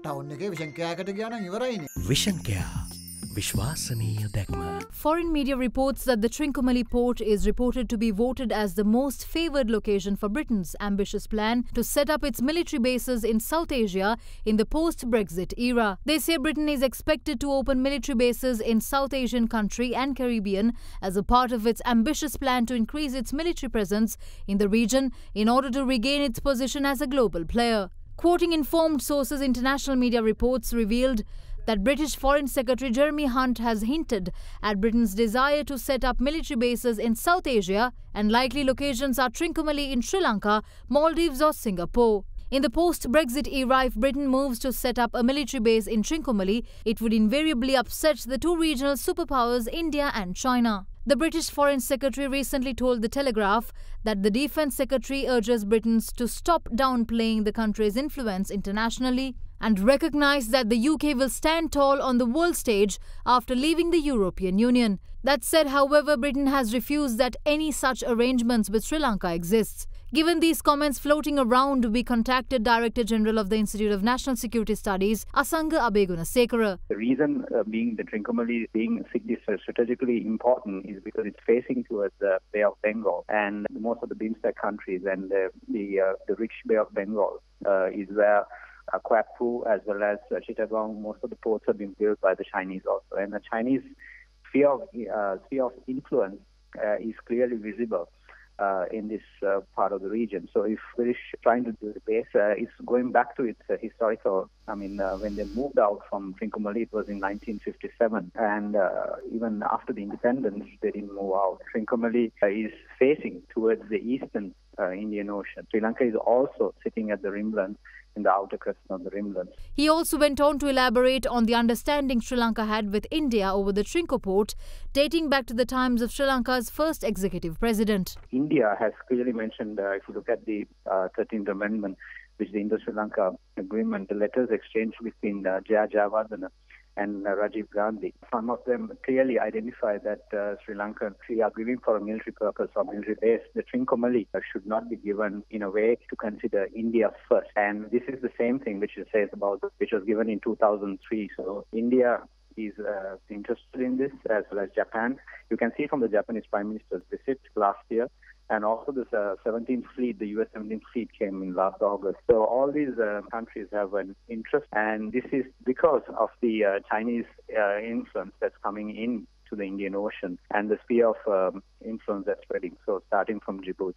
Town එකේ vision කෑකට ගියා නම් ඉවරයිනේ. Vishankya, Vishwasaniya Dakma. Foreign media reports that the Trincomalee port is reported to be voted as the most favoured location for Britain's ambitious plan to set up its military bases in South Asia in the post-Brexit era. They say Britain is expected to open military bases in South Asian country and Caribbean as a part of its ambitious plan to increase its military presence in the region in order to regain its position as a global player. Quoting informed sources, international media reports revealed that British Foreign Secretary Jeremy Hunt has hinted at Britain's desire to set up military bases in South Asia, and likely locations are Trincomalee in Sri Lanka, Maldives or Singapore. In the post-Brexit era, if Britain moves to set up a military base in Trincomalee, it would invariably upset the two regional superpowers India and China. The British Foreign Secretary recently told The Telegraph that the Defence Secretary urges Britain to stop downplaying the country's influence internationally and recognise that the UK will stand tall on the world stage after leaving the European Union. That said, however, Britain has refused that any such arrangements with Sri Lanka exists. Given these comments floating around, we contacted Director General of the Institute of National Security Studies, Asanga Abegunasekara. The reason being the Trincomalee being strategically important is because it's facing towards the Bay of Bengal, and most of the BIMSTEC countries and the rich Bay of Bengal is where Kuala Lumpur as well as Chittagong, most of the ports have been built by the Chinese also, and the Chinese sphere of influence is clearly visible in this part of the region. So if British trying to do the base, it's going back to its historical, when they moved out from Trincomalee, it was in 1957. And even after the independence, they didn't move out. Trincomalee is facing towards the eastern Indian Ocean. Sri Lanka is also sitting at the rimland, in the outer crescent of the rimland. He also went on to elaborate on the understanding Sri Lanka had with India over the Trinco port, dating back to the times of Sri Lanka's first executive president. India has clearly mentioned, if you look at the 13th Amendment, which is the Indo-Sri Lanka Agreement, the letters exchanged between Jaya Jayawardena and Rajiv Gandhi. Some of them clearly identify that Sri Lanka, we are giving for a military purpose or military base. The Trincomalee should not be given in a way to consider India first. And this is the same thing which it says about, which was given in 2003. So India is interested in this, as well as Japan. You can see from the Japanese Prime Minister's visit last year, and also this 17th Fleet, the US 17th Fleet came in last August. So all these countries have an interest, and this is because of the Chinese influence that's coming in to the Indian Ocean and the sphere of influence that's spreading, so starting from Djibouti.